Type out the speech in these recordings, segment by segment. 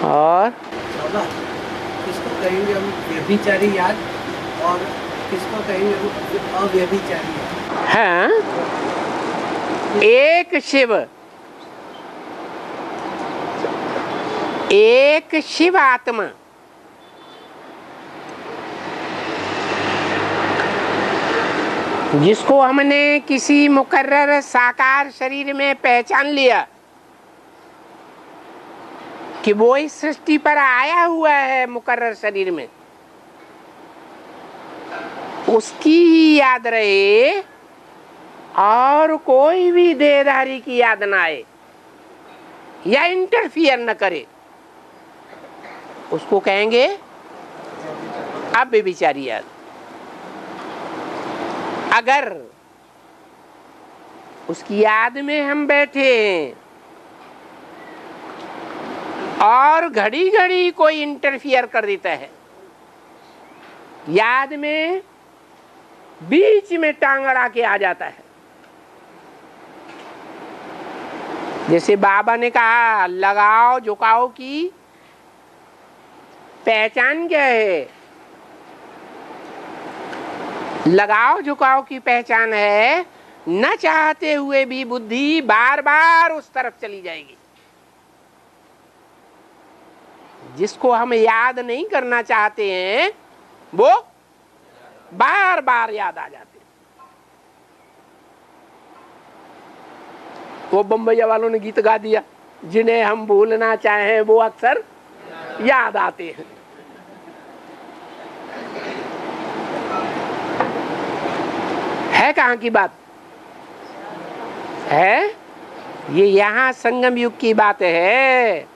और किसको कहेंगे हम व्यभिचारी याद और किसको कहेंगे हम अव्यभिचारी याद? हाँ, एक शिव, एक शिव आत्मा, जिसको हमने किसी मुकर्रर साकार शरीर में पहचान लिया कि वो इस सृष्टि पर आया हुआ है मुकर्रर शरीर में, उसकी ही याद रहे और कोई भी देहधारी की याद ना आए या इंटरफियर न करे, उसको कहेंगे अव्यभिचारी याद। अगर उसकी याद में हम बैठे हैं और घड़ी घड़ी कोई इंटरफियर कर देता है, याद में बीच में टांग अड़ा के आ जाता है, जैसे बाबा ने कहा लगाव झुकाव की पहचान क्या है? लगाव झुकाव की पहचान है न चाहते हुए भी बुद्धि बार बार उस तरफ चली जाएगी। जिसको हम याद नहीं करना चाहते हैं वो बार बार याद आ जाते हैं। वो बम्बैया वालों ने गीत गा दिया, जिन्हें हम भूलना चाहें वो अक्सर याद आते हैं। है कहाँ की बात है? ये यहाँ संगम युग की बात है।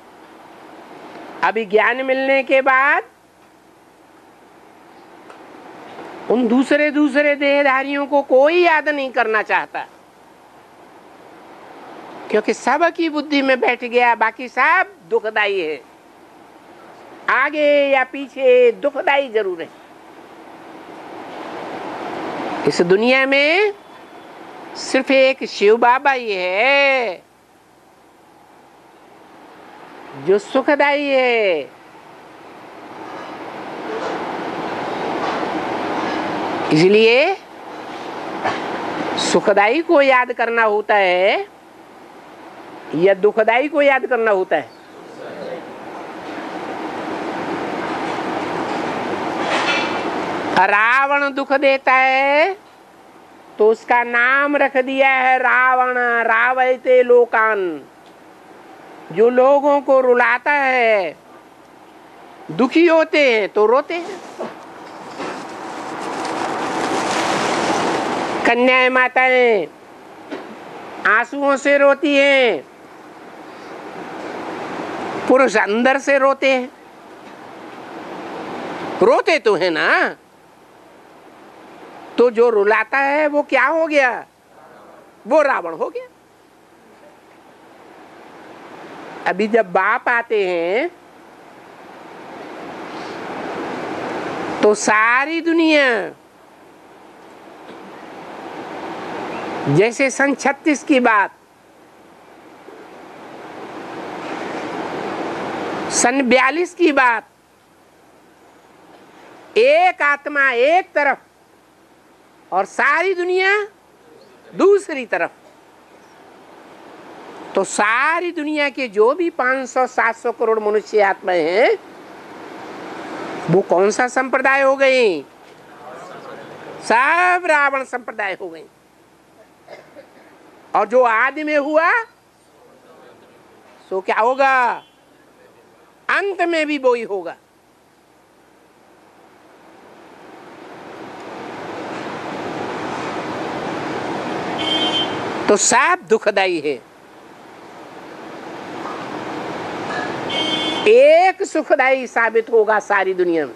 अभी ज्ञान मिलने के बाद उन दूसरे दूसरे देहधारियों को कोई याद नहीं करना चाहता, क्योंकि सब की बुद्धि में बैठ गया बाकी सब दुखदाई है, आगे या पीछे दुखदाई जरूर है। इस दुनिया में सिर्फ एक शिव बाबा ही है जो सुखदाई है। इसलिए सुखदाई को याद करना होता है या दुखदाई को याद करना होता है? रावण दुख देता है तो उसका नाम रख दिया है रावण, रावयते लोकान। जो लोगों को रुलाता है, दुखी होते हैं तो रोते हैं। कन्याएं माताएं आंसुओं से रोती हैं, पुरुष अंदर से रोते हैं। रोते तो है ना। तो जो रुलाता है वो क्या हो गया? वो रावण हो गया। अभी जब बाप आते हैं तो सारी दुनिया जैसे सन 36 की बात, सन 42 की बात, एक आत्मा एक तरफ और सारी दुनिया दूसरी तरफ। तो सारी दुनिया के जो भी 500-700 करोड़ मनुष्य आत्माएं हैं वो कौन सा संप्रदाय हो गई? सब रावण संप्रदाय हो गई। और जो आदि में हुआ सो क्या होगा? अंत में भी वो ही होगा। तो सब दुखदाई है। एक सुखदाई साबित होगा सारी दुनिया में।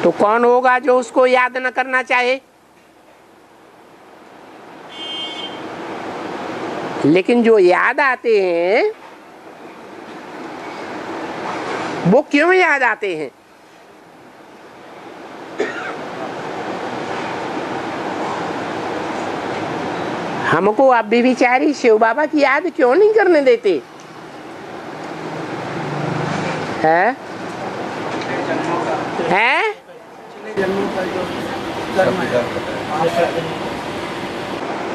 तो कौन होगा जो उसको याद न करना चाहे? लेकिन जो याद आते हैं वो क्यों याद आते हैं? हमको अब भी बेचारी शिव बाबा की याद क्यों नहीं करने देते है? है? जन्मों का जो कर्म है,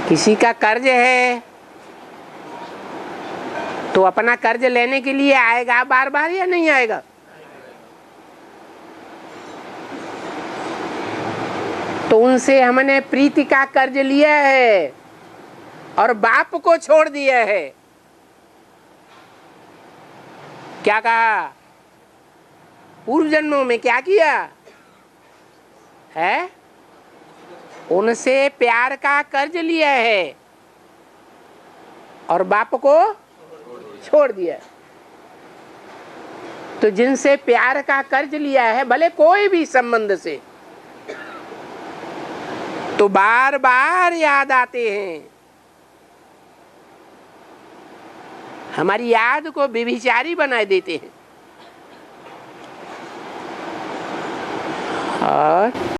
किसी का कर्ज है तो अपना कर्ज लेने के लिए आएगा बार बार या नहीं आएगा? तो उनसे हमने प्रीति का कर्ज लिया है और बाप को छोड़ दिया है। क्या कहा? पूर्व जन्मों में क्या किया है? उनसे प्यार का कर्ज लिया है और बाप को छोड़ दिया। तो जिनसे प्यार का कर्ज लिया है, भले कोई भी संबंध से, तो बार बार याद आते हैं। हमारी याद को व्यभिचारी बना देते हैं। और